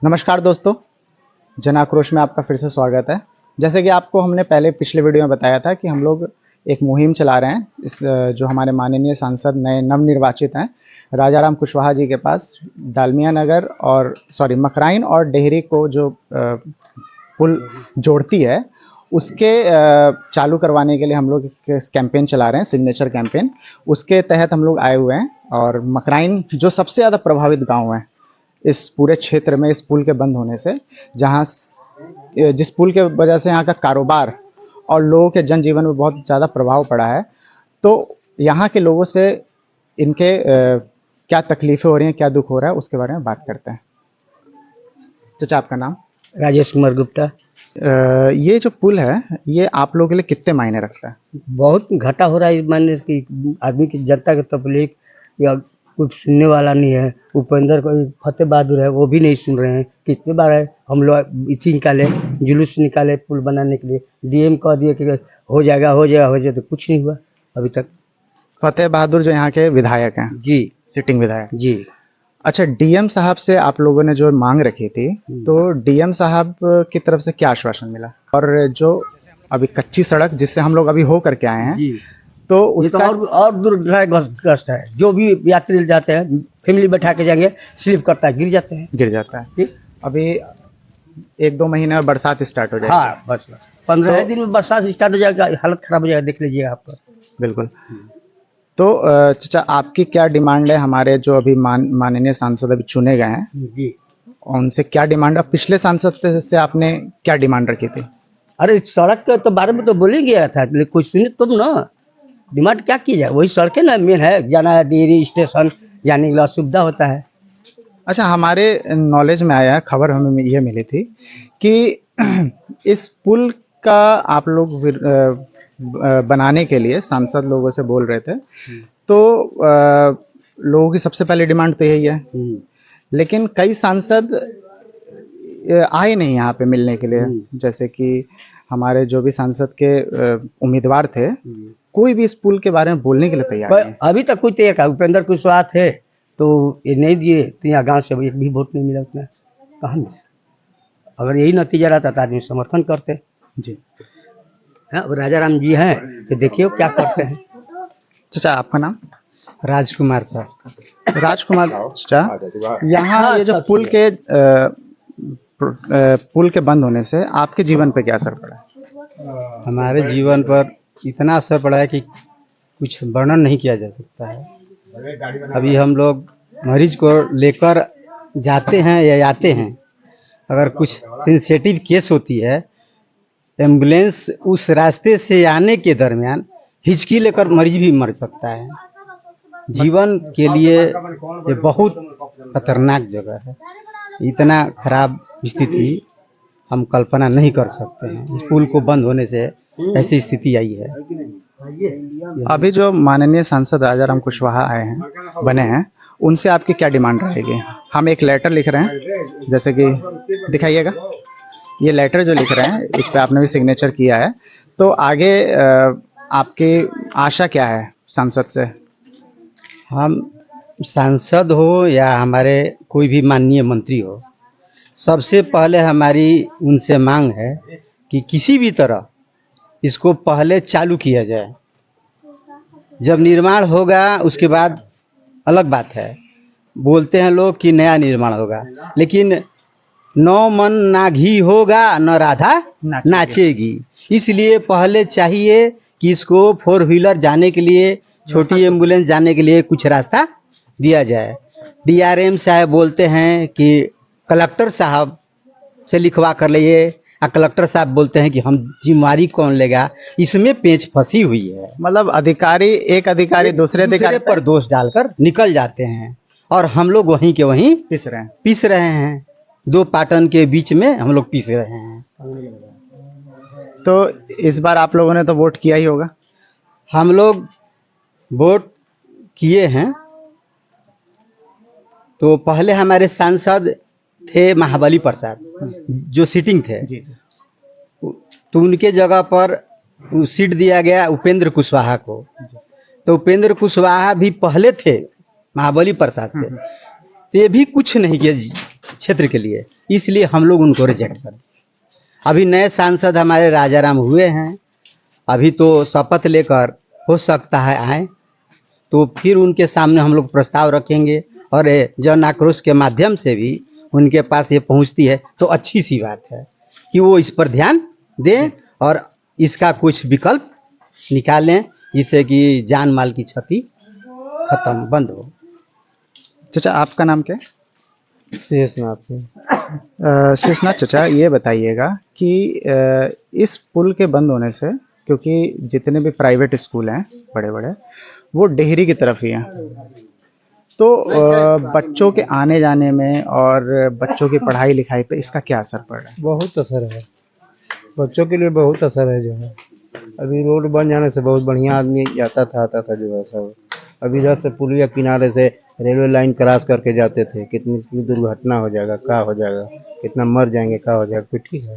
नमस्कार दोस्तों, जन आक्रोश में आपका फिर से स्वागत है। जैसे कि आपको हमने पहले पिछले वीडियो में बताया था कि हम लोग एक मुहिम चला रहे हैं। जो हमारे माननीय सांसद नए नवनिर्वाचित हैं, राजाराम कुशवाहा जी के पास डालमिया नगर और मकराइन और डेहरी को जो पुल जोड़ती है, उसके चालू करवाने के लिए हम लोग एक कैंपेन चला रहे हैं, सिग्नेचर कैंपेन। उसके तहत हम लोग आए हुए हैं और मकराइन जो सबसे ज़्यादा प्रभावित गाँव है इस पूरे क्षेत्र में, इस पुल के बंद होने से, जिस पुल के वजह से यहाँ का कारोबार और लोगों के जनजीवन में बहुत ज़्यादा प्रभाव पड़ा है। तो यहाँ के लोगों से इनके क्या तकलीफ़ें हो रही हैं, क्या दुख हो रहा है, उसके बारे में बात करते हैं। चाचा, आपका नाम? राजेश कुमार गुप्ता। ये जो पुल है, ये आप लोगों के लिए कितने मायने रखता है? बहुत घाटा हो रहा है मानने की आदमी की, जनता के तकलीफ या कुछ सुनने वाला नहीं है। उपेंद्र को फतेह बहादुर है, वो भी नहीं सुन रहे हैं। कितने बार है हम लोग इसी निकाले, जुलूस निकाले पुल बनाने के लिए, डीएम कह दिए कि हो जाएगा हो जाएगा हो जाएगा, तो कुछ नहीं हुआ अभी तक। फतेह बहादुर जो यहाँ के विधायक हैं? जी, सिटिंग विधायक जी। अच्छा, डीएम साहब से आप लोगों ने जो मांग रखी थी, तो डीएम साहब की तरफ से क्या आश्वासन मिला? और जो अभी कच्ची सड़क जिससे हम लोग अभी हो करके आए हैं, जी, तो ये तो उसका और दुर्ग्रस्त है। जो भी यात्री जाते हैं, फैमिली बैठा के जाएंगे, स्लिप करता है, गिर जाते हैं। गिर जाता है। ठीक? अभी 1-2 महीने में बरसात स्टार्ट हो जाएगी। हाँ, बस 15 दिन में बरसात स्टार्ट हो जाएगा, हालत खराब हो जाएगा, देख लीजिएगा आप। बिल्कुल। तो चाचा, आपकी क्या डिमांड है? हमारे जो अभी माननीय सांसद अभी चुने गए हैं, जी, उनसे क्या डिमांड है? पिछले सांसद से आपने क्या डिमांड रखी थी? अरे सड़क के तो बारे में तो बोल ही गया था, लेकिन कोई सुने तुम ना। डिमांड क्या की जाए, वही सड़कें ना मेन है, जाना है डेयरी स्टेशन, जाने के लिए असुविधा होता है। अच्छा, हमारे नॉलेज में आया है, खबर हमें ये मिली थी कि इस पुल का आप लोग बनाने के लिए सांसद लोगों से बोल रहे थे, तो लोगों की सबसे पहले डिमांड तो यही है। लेकिन कई सांसद आए नहीं यहाँ पे मिलने के लिए। जैसे कि हमारे जो भी सांसद के उम्मीदवार थे, कोई भी इस पुल के बारे में बोलने के लिए तैयार नहीं है। अभी तक कुछ तैयार, उपेंद्र कुशवाहा थे तो ये नहीं दिए, तो यहाँ गाँव से एक भी वोट नहीं मिला उतना। कहाँ मिला? अगर यही नतीजा रहता तो आदमी समर्थन करते। जी। हाँ, अब राजाराम जी हैं तो देखिए क्या करते हैं। चाचा, आपका नाम? राजकुमार साहब। राजकुमार चाचा, यहाँ ये जो पुल के बंद होने से आपके जीवन पे क्या असर पड़ा है? हमारे जीवन पर इतना असर पड़ा है कि कुछ वर्णन नहीं किया जा सकता है। अभी हम लोग मरीज को लेकर जाते हैं या आते हैं, अगर कुछ सेंसिटिव केस होती है, एम्बुलेंस उस रास्ते से आने के दरमियान हिचकी लेकर मरीज भी मर सकता है। जीवन के लिए ये बहुत खतरनाक जगह है। इतना खराब स्थिति हम कल्पना नहीं कर सकते हैं। इस पुल को बंद होने से ऐसी स्थिति आई है। अभी जो माननीय सांसद राजाराम कुशवाहा आए हैं, बने हैं, उनसे आपकी क्या डिमांड रहेगी? हम एक लेटर लिख रहे हैं, जैसे कि दिखाइएगा, ये लेटर जो लिख रहे हैं इस पे आपने भी सिग्नेचर किया है। तो आगे आपकी आशा क्या है सांसद से? हम सांसद हो या हमारे कोई भी माननीय मंत्री हो, सबसे पहले हमारी उनसे मांग है कि किसी भी तरह इसको पहले चालू किया जाए। जब निर्माण होगा उसके बाद अलग बात है। बोलते हैं लोग कि नया निर्माण होगा, लेकिन नौ मन ना घी होगा न राधा नाचेगी। इसलिए पहले चाहिए कि इसको 4 व्हीलर जाने के लिए, छोटी एम्बुलेंस जाने के लिए कुछ रास्ता दिया जाए। डीआरएम साहब बोलते हैं कि कलेक्टर साहब से लिखवा कर लिए, और कलेक्टर साहब बोलते हैं कि हम जिम्मेवारी कौन लेगा। इसमें पेच फंसी हुई है। मतलब एक अधिकारी दूसरे अधिकारी पर दोष डालकर निकल जाते हैं और हम लोग वहीं के वहीं पिस रहे हैं। 2 पाटन के बीच में हम लोग पीस रहे हैं। तो इस बार आप लोगों ने तो वोट किया ही होगा? हम लोग वोट किए हैं। तो पहले हमारे सांसद थे महाबली प्रसाद, जो सिटिंग थे। जी। तो उनके जगह पर सीट दिया गया उपेंद्र कुशवाहा को। तो उपेंद्र कुशवाहा भी पहले थे महाबली प्रसाद से, तो ये भी कुछ नहीं किया। क्षेत्र के लिए, इसलिए हम लोग उनको रिजेक्ट कर दिए। अभी नए सांसद हमारे राजाराम हुए हैं, अभी तो शपथ लेकर हो सकता है आए, तो फिर उनके सामने हम लोग प्रस्ताव रखेंगे और जन आक्रोश के माध्यम से भी उनके पास ये पहुंचती है तो अच्छी सी बात है कि वो इस पर ध्यान दें और इसका कुछ विकल्प निकालें, जिससे कि जान माल की क्षति खत्म बंद हो। चाचा आपका नाम क्या है? शेषनाथ सिंह। शेषनाथ चाचा, ये बताइएगा कि इस पुल के बंद होने से, क्योंकि जितने भी प्राइवेट स्कूल हैं बड़े बड़े वो डेहरी की तरफ ही हैं, तो बच्चों के आने जाने में और बच्चों की पढ़ाई लिखाई पे इसका क्या असर पड़ रहा है? बहुत असर है, बच्चों के लिए बहुत असर है। जो है अभी रोड बन जाने से बहुत बढ़िया आदमी जाता था आता था जो है सब। अभी इधर से पुलिया किनारे से रेलवे लाइन क्रॉस करके जाते थे, कितनी दुर्घटना हो जाएगा, क्या हो जाएगा, कितना मर जाएंगे, क्या हो जाएगा। कोई ठीक है,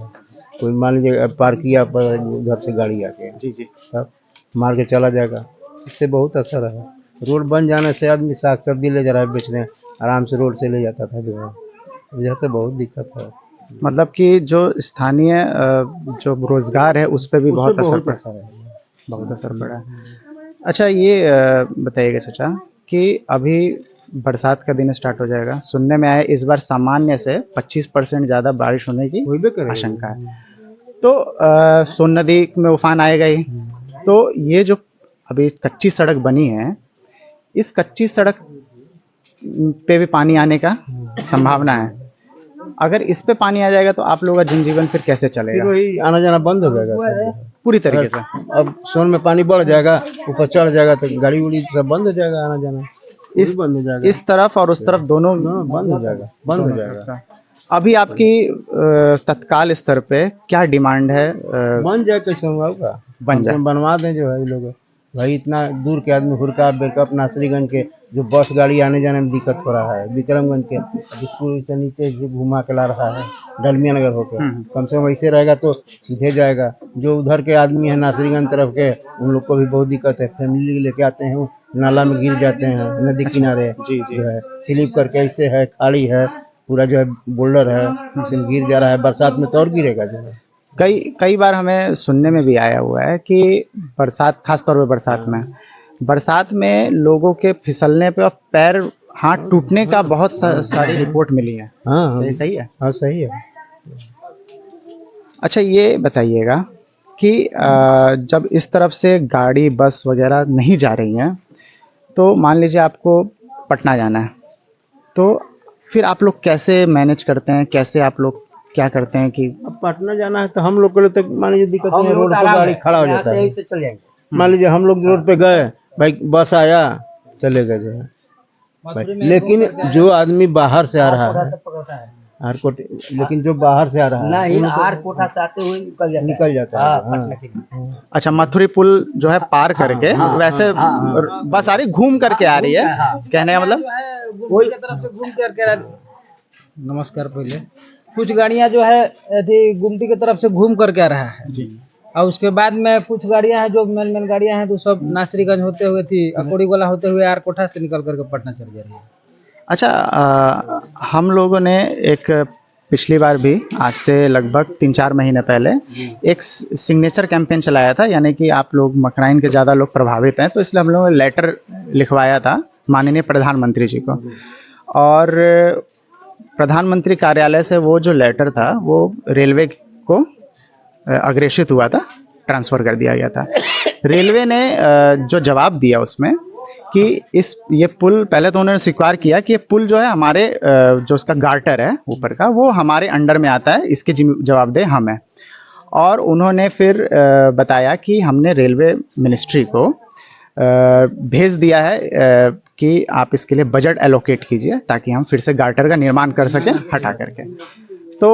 कोई मान लीजिए पार किया पर उधर से गाड़ी आ गई, जी जी, तब मार के चला जाएगा। इससे बहुत असर है। रोड बन जाने से आदमी साग सब्जी ले जा रहा है बेचने, आराम से रोड से ले जाता था जो है। इधर से बहुत दिक्कत है, मतलब कि जो स्थानीय जो रोजगार है उस पर भी बहुत असर पड़ा, बहुत असर पड़ा है। अच्छा, ये बताइएगा चाचा कि अभी बरसात का दिन स्टार्ट हो जाएगा, सुनने में आया इस बार सामान्य से 25% ज़्यादा बारिश होने की आशंका है, तो सोन नदी में उफान आएगा ही। तो ये जो अभी कच्ची सड़क बनी है, इस कच्ची सड़क पे भी पानी आने का संभावना है। अगर इस पे पानी आ जाएगा तो आप लोगों का जनजीवन फिर कैसे चलेगा? वही आना जाना बंद हो जाएगा सब पूरी तरीके से। अब सोन में पानी बढ़ जाएगा, ऊपर चढ़ जाएगा तो गाड़ी उड़ी सब बंद हो जाएगा, आना जाना इस बंद हो जाएगा, इस तरफ और उस तरफ दोनों बंद हो जाएगा, बंद हो जाएगा। अभी आपकी तत्काल स्तर पे क्या डिमांड है? बन जाए कैसे होगा, बन जाए, बनवा दें जो है ये लोग। भाई इतना दूर के आदमी हुरका बेरकप नासरीगंज के जो बस गाड़ी आने जाने में दिक्कत हो रहा है, विक्रमगंज के स्कूल से नीचे घुमा के ला रहा है डलमिया नगर होकर, कम से कम ऐसे रहेगा तो सीधे जाएगा। जो उधर के आदमी है नासरीगंज तरफ के, उन लोग को भी बहुत दिक्कत है, फैमिली लेके आते हैं नाला में गिर जाते हैं नदी किनारे जी जी, जो है स्लिप करके, ऐसे है खाड़ी है पूरा जो है बोल्डर है, इसमें गिर जा रहा है, बरसात में तो और गिरेगा जो है। कई बार हमें सुनने में भी आया हुआ है कि बरसात, खास तौर पे बरसात में लोगों के फिसलने पे और पैर हाथ टूटने का बहुत सारी रिपोर्ट मिली है। हाँ ये सही है? हाँ सही है। अच्छा, ये बताइएगा कि जब इस तरफ से गाड़ी बस वगैरह नहीं जा रही हैं, तो मान लीजिए आपको पटना जाना है, तो फिर आप लोग कैसे मैनेज करते हैं, कैसे आप लोग क्या करते हैं कि अब पटना जाना है तो हम लोग के लिए तो मान लीजिए दिक्कत नहीं है, रोड पर गाड़ी खड़ा हो जाता है, चल जाएंगे। मान लीजिए हम लोग रोड पे गए, भाई बस आया चले गए जो है भाई। लेकिन जो आदमी बाहर से आ रहा है आरकोट, लेकिन जो बाहर से आ रहा है नहीं, आर कोठा से आते हुए निकल जाता है। पटना के लिए। अच्छा, मथुरी पुल जो है पार करके वैसे बस आ रही, घूम करके आ रही है, कहने का मतलब वही तरफ से घूम करके। नमस्कार। पहले कुछ गाड़ियां जो है यदि गुमटी की तरफ से घूम करके आ रहा है जी, और उसके बाद में कुछ गाड़ियां हैं जो मेन गाड़ियां हैं तो सब नासरीगंज होते हुए थी, अकोड़ी गोला होते हुए आर कोठा से निकल करके पटना चल जा रही है। अच्छा, हम लोगों ने एक पिछली बार भी आज से लगभग 3-4 महीने पहले एक सिग्नेचर कैंपेन चलाया था, यानी कि आप लोग मकराइन के ज़्यादा लोग प्रभावित हैं, तो इसलिए हम लोगों ने लेटर लिखवाया था माननीय प्रधानमंत्री जी को, और प्रधानमंत्री कार्यालय से वो जो लेटर था वो रेलवे को अग्रेषित हुआ था, ट्रांसफ़र कर दिया गया था। रेलवे ने जो जवाब दिया उसमें कि ये पुल, पहले तो उन्होंने स्वीकार किया कि ये पुल जो है हमारे जो उसका गार्टर है ऊपर का वो हमारे अंडर में आता है, इसके जवाबदेह हम हैं। और उन्होंने फिर बताया कि हमने रेलवे मिनिस्ट्री को भेज दिया है कि आप इसके लिए बजट एलोकेट कीजिए ताकि हम फिर से गार्टर का निर्माण कर सकें हटा करके। तो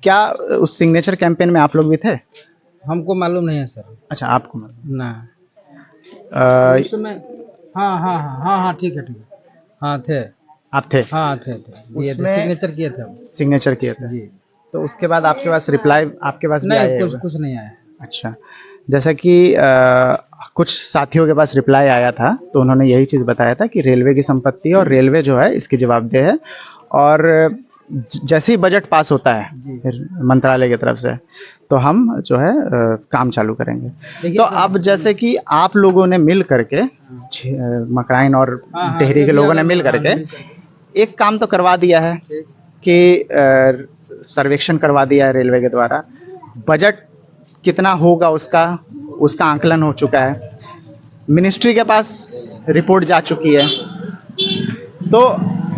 क्या उस सिग्नेचर कैंपेन में आप लोग भी थे? हमको मालूम नहीं है सर। अच्छा, आपको मालूम ना उस समय? हाँ, ठीक है। हाँ थे, आप थे? हाँ थे उसमें सिग्नेचर किए थे हम। सिग्नेचर किए थे जी। तो उसके बाद आपके पास रिप्लाई आपके पास भी आया नहीं, होगा? कुछ नहीं आया। अच्छा, जैसा कि कुछ साथियों के पास रिप्लाई आया था तो उन्होंने यही चीज़ बताया था कि रेलवे की संपत्ति और रेलवे जो है इसकी जवाबदेह है, और जैसे ही बजट पास होता है फिर मंत्रालय की तरफ से, तो हम जो है काम चालू करेंगे। तो अब जैसे कि आप लोगों ने मिल करके मकराइन और टेहरी के लोगों ने मिल करके एक काम तो करवा दिया है कि सर्वेक्षण करवा दिया है रेलवे के द्वारा। बजट कितना होगा उसका आंकलन हो चुका है, मिनिस्ट्री के पास रिपोर्ट जा चुकी है। तो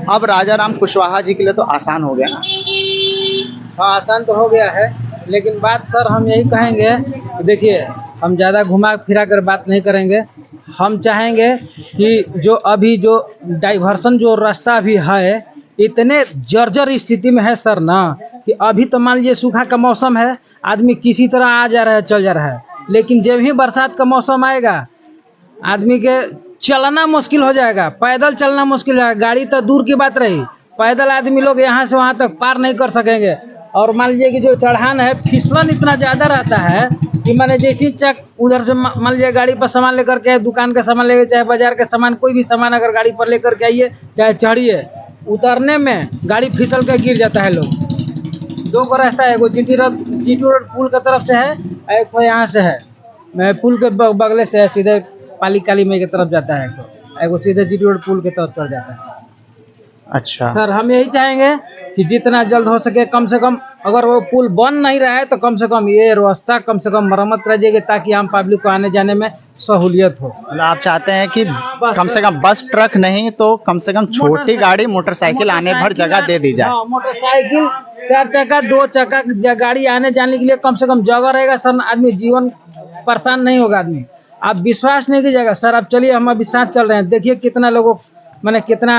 अब राजा राम कुशवाहा जी के लिए तो आसान हो गया ना। हाँ, आसान तो हो गया है, लेकिन बात सर हम यही कहेंगे, देखिए हम ज़्यादा घुमा फिरा कर बात नहीं करेंगे। हम चाहेंगे कि जो अभी जो डाइवर्सन जो रास्ता अभी है, इतने जर्जर स्थिति में है सर ना, कि अभी तो मान लीजिए सूखा का मौसम है, आदमी किसी तरह आ जा रहा है, चल जा रहा है, लेकिन जब ही बरसात का मौसम आएगा आदमी के चलना मुश्किल हो जाएगा, पैदल चलना मुश्किल है, गाड़ी तो दूर की बात रही, पैदल आदमी लोग यहाँ से वहाँ तक पार नहीं कर सकेंगे। और मान लीजिए कि जो चढ़ान है, फिसलन इतना ज़्यादा रहता है कि माने जैसी चक उधर से मान लीजिए गाड़ी पर सामान लेकर के, दुकान का सामान लेकर, चाहे बाजार के सामान, कोई भी सामान अगर गाड़ी पर लेकर के आइए, चाहे चढ़िए, उतरने में गाड़ी फिसल कर गिर जाता है लोग। दो को रास्ता है, एगो जीटी रोड पुल की तरफ से है, एक यहाँ से है, मैं पुल के बगले से है, सीधे पाली काली मई की तरफ जाता है, एगो सीधे जीटी रोड पुल की तरफ चढ़ जाता है। अच्छा सर हम यही चाहेंगे कि जितना जल्द हो सके, कम से कम अगर वो पुल बन नहीं रहा है तो कम से कम ये रास्ता कम से कम मरम्मत कर जाएगी, ताकि आम पब्लिक को आने जाने में सहूलियत हो। मतलब आप चाहते हैं कि कम से कम बस ट्रक नहीं तो कम से कम छोटी गाड़ी मोटरसाइकिल आने भर जगह दे दी जाए। हाँ, मोटरसाइकिल, 4 चक्का 2 चक्का गाड़ी आने जाने के लिए कम से कम जगह रहेगा सर, आदमी जीवन परेशान नहीं होगा आदमी। आप विश्वास नहीं कीजिएगा सर, आप चलिए, हम अभी साथ चल रहे हैं, देखिए कितना लोगों मैंने कितना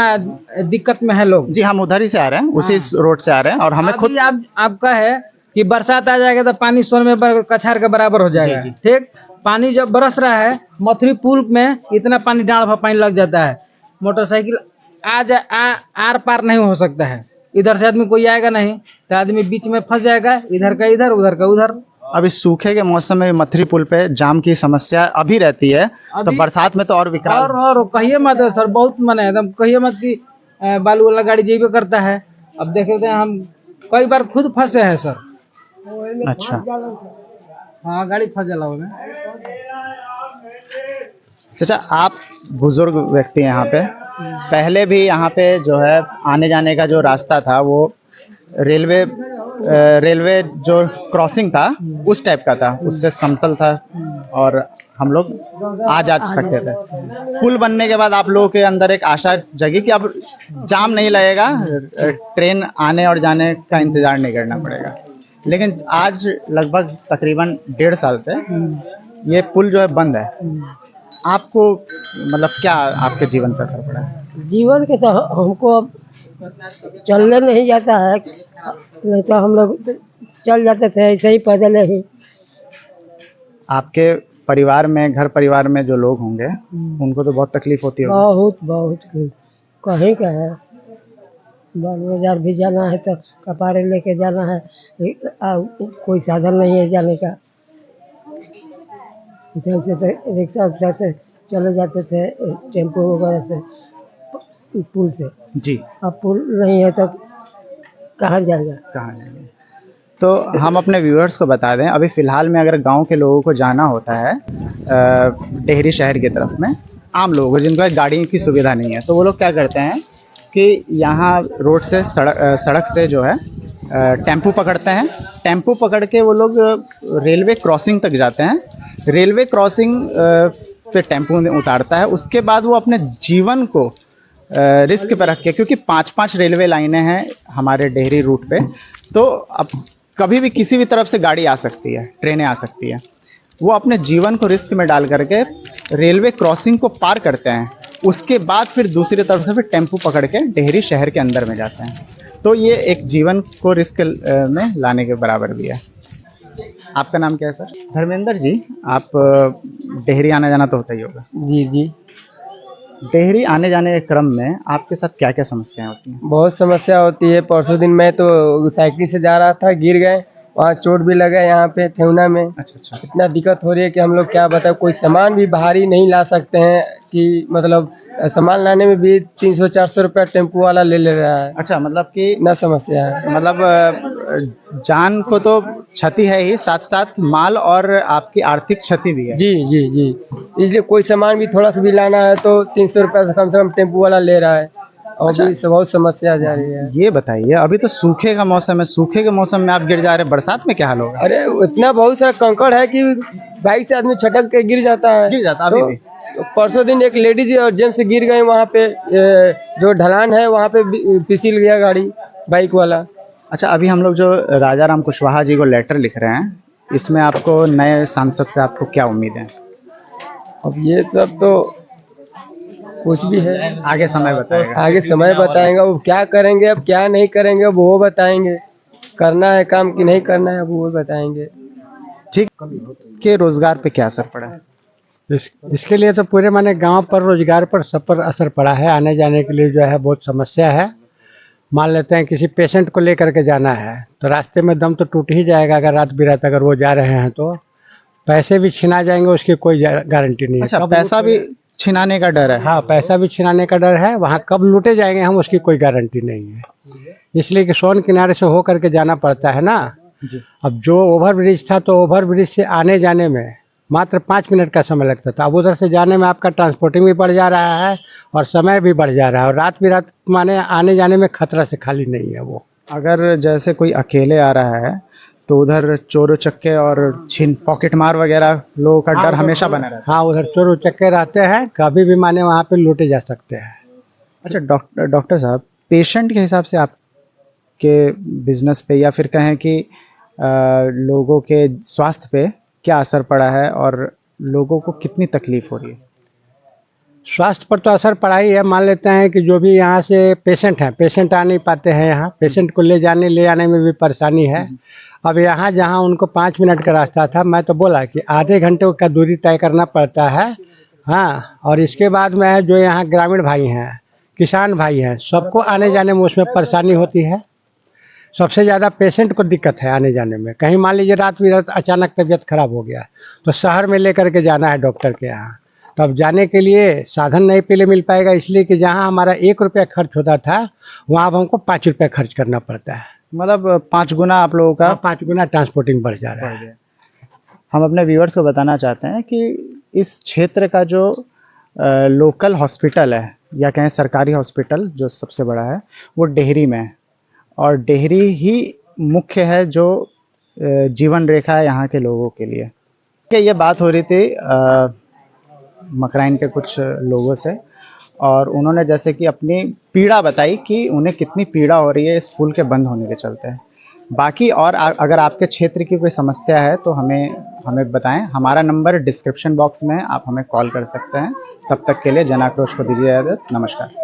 दिक्कत में है लोग। जी हम उधर ही से आ रहे हैं, उसी रोड से आ रहे हैं, और हमें खुद आपका है कि बरसात आ जाएगा तो पानी सोन में कछार के बराबर हो जाएगा। जी। ठीक, पानी जब बरस रहा है मथुरी पुल में, इतना पानी डाँड़ भर पानी लग जाता है, मोटरसाइकिल आर पार नहीं हो सकता है, इधर से आदमी कोई आएगा नहीं तो आदमी बीच में फंस जाएगा, इधर का इधर उधर का उधर। अभी सूखे के मौसम में मथुरी पुल पे जाम की समस्या अभी रहती है, तो बरसात में तो और विकराल। और कहिए मत सर, बहुत मने एकदम कहिए मत कि बालू वाला गाड़ी जेबे करता है। अब देखे हम कई बार खुद फंसे हैं सर। अच्छा, हाँ गाड़ी फंस जाला में। चाचा आप बुजुर्ग व्यक्ति हैं यहाँ पे, पहले भी यहाँ पे जो है आने जाने का जो रास्ता था वो रेलवे जो क्रॉसिंग था उस टाइप का था, उससे समतल था और हम लोग आ जा सकते थे। पुल बनने के बाद आप लोगों के अंदर एक आशा जगी कि अब जाम नहीं लगेगा, ट्रेन आने और जाने का इंतज़ार नहीं करना पड़ेगा। लेकिन आज लगभग तकरीबन 1.5 साल से ये पुल जो है बंद है। आपको मतलब क्या आपके जीवन पर असर पड़ा है? जीवन के तो हमको अब चलने नहीं जाता है, नहीं तो हम लोग चल जाते थे ऐसे ही पैदल ही। आपके परिवार में, घर परिवार में जो लोग होंगे उनको तो बहुत तकलीफ होती होगी। बहुत कहीं का है, बाल बाजार भी जाना है तो कपारे लेके जाना है, कोई साधन नहीं है जाने का। जैसे तो रिक्शा उक्सा से चले जाते थे, टेम्पो वगैरह से, पुल से। जी, अब पुल नहीं है तो कहाँ जाएगा। तो हम अपने व्यूअर्स को बता दें, अभी फ़िलहाल में अगर गांव के लोगों को जाना होता है टेहरी शहर की तरफ में, आम लोगों को जिनको गाड़ी की सुविधा नहीं है, तो वो लोग क्या करते हैं कि यहाँ रोड से सड़क से जो है टेम्पो पकड़ते हैं। टेम्पो पकड़ के वो लोग रेलवे क्रॉसिंग तक जाते हैं। रेलवे क्रॉसिंग पे टेम्पो उतारता है, उसके बाद वो अपने जीवन को रिस्क पे रख के, क्योंकि 5-5 रेलवे लाइनें हैं हमारे डेहरी रूट पे, तो अब कभी भी किसी भी तरफ से गाड़ी आ सकती है, ट्रेनें आ सकती है। वो अपने जीवन को रिस्क में डाल करके रेलवे क्रॉसिंग को पार करते हैं, उसके बाद फिर दूसरी तरफ से फिर टेम्पो पकड़ के डेहरी शहर के अंदर में जाते हैं। तो ये एक जीवन को रिस्क में लाने के बराबर भी है। आपका नाम क्या है सर? धर्मेंद्र जी, आप डेहरी आना जाना तो होता ही होगा। जी। डेहरी आने जाने के क्रम में आपके साथ क्या क्या समस्याएं होती हैं? बहुत समस्या होती है। परसों दिन मैं तो साइकिल से जा रहा था, गिर गए, वहाँ चोट भी लगा यहाँ पे थेवना में। अच्छा। इतना दिक्कत हो रही है कि हम लोग क्या बताएं, कोई सामान भी भारी नहीं ला सकते हैं कि मतलब सामान लाने में भी 300-400 रुपया टेम्पो वाला ले रहा है। अच्छा, मतलब कि इतना समस्या है। मतलब जान को तो क्षति है ही, साथ साथ माल और आपकी आर्थिक क्षति भी है। जी जी जी, इसलिए कोई सामान भी थोड़ा सा भी लाना है तो 300 रुपया से कम टेम्पो वाला ले रहा है, और अच्छा, भी बहुत समस्या जा रही है। ये बताइए, अभी तो सूखे का मौसम है, सूखे के मौसम में आप गिर जा रहे हैं, बरसात में क्या हाल होगा? अरे इतना बहुत सारा कंकड़ है कि बाइक से आदमी छटक के गिर जाता है। गिर जाता अभी भी। तो परसों दिन एक लेडीज और जेंट्स गिर गए वहाँ पे, जो ढलान है वहाँ पे फिसल गया गाड़ी, बाइक वाला। अच्छा, अभी हम लोग जो राजा राम कुशवाहा जी को लेटर लिख रहे हैं, इसमें आपको नए सांसद से आपको क्या उम्मीद है? अब ये सब तो कुछ भी है, आगे समय बताएगा। आगे समय बताएगा वो क्या करेंगे, अब क्या नहीं करेंगे अब वो बताएंगे। करना है काम कि नहीं करना है अब वो बताएंगे। ठीक, के रोजगार पे क्या असर पड़ा है? इसके लिए तो पूरे माने गांव पर, रोजगार पर, सब पर असर पड़ा है। आने जाने के लिए जो है बहुत समस्या है। मान लेते हैं किसी पेशेंट को लेकर के जाना है तो रास्ते में दम तो टूट ही जाएगा, अगर रात बिरात अगर वो जा रहे हैं तो पैसे भी छिना जाएंगे, उसकी कोई गारंटी नहीं है। अच्छा, पैसा भी छिनाने का डर है? हाँ, पैसा भी छिनाने का डर है। वहाँ कब लूटे जाएंगे हम, उसकी कोई गारंटी नहीं है। इसलिए कि सोन किनारे से हो करके जाना पड़ता है ना जी। अब जो ओवर ब्रिज था तो ओवर ब्रिज से आने जाने में मात्र 5 मिनट का समय लगता था। अब उधर से जाने में आपका ट्रांसपोर्टिंग भी बढ़ जा रहा है और समय भी बढ़ जा रहा है, और रात बिरात माने आने जाने में खतरा से खाली नहीं है वो। अगर जैसे कोई अकेले आ रहा है तो उधर चोर चक्के और छीन पॉकेट मार वगैरह लोगों का डर हमेशा बना रहता है। हाँ, उधर चोर उचक्के रहते हैं, कभी भी माने वहाँ पे लूटे जा सकते हैं। अच्छा, डॉक्टर साहब, पेशेंट के हिसाब से आपके बिजनेस पे या फिर कहें कि लोगों के स्वास्थ्य पे क्या असर पड़ा है और लोगों को कितनी तकलीफ हो रही है? स्वास्थ्य पर तो असर पड़ा ही है। मान लेते हैं कि जो भी यहाँ से पेशेंट हैं, पेशेंट आ नहीं पाते हैं यहाँ, पेशेंट को ले आने में भी परेशानी है। अब यहाँ जहाँ उनको 5 मिनट का रास्ता था, मैं तो बोला कि आधे घंटे का दूरी तय करना पड़ता है। हाँ, और इसके बाद में है जो यहाँ ग्रामीण भाई हैं, किसान भाई हैं, सबको आने जाने में उसमें परेशानी होती है। सबसे ज़्यादा पेशेंट को दिक्कत है आने जाने में। कहीं मान लीजिए रात बिरात अचानक तबीयत खराब हो गया तो शहर में लेकर के जाना है डॉक्टर के यहाँ, तो अब जाने के लिए साधन नहीं पहले मिल पाएगा, इसलिए कि जहाँ हमारा 1 रुपया खर्च होता था वहाँ अब हमको 5 रुपया खर्च करना पड़ता है। मतलब 5 गुना आप लोगों का 5 गुना ट्रांसपोर्टिंग बढ़ जा रहा है। हम अपने व्यूअर्स को बताना चाहते हैं कि इस क्षेत्र का जो लोकल हॉस्पिटल है या कहें सरकारी हॉस्पिटल जो सबसे बड़ा है वो डेहरी में है, और डेहरी ही मुख्य है जो जीवन रेखा है यहाँ के लोगों के लिए। ये बात हो रही थी मकराइन के कुछ लोगों से, और उन्होंने जैसे कि अपनी पीड़ा बताई कि उन्हें कितनी पीड़ा हो रही है इस पुल के बंद होने के चलते। बाकी और अगर आपके क्षेत्र की कोई समस्या है तो हमें बताएं। हमारा नंबर डिस्क्रिप्शन बॉक्स में है, आप हमें कॉल कर सकते हैं। तब तक के लिए जन आक्रोश को दीजिए इजाज़त। नमस्कार।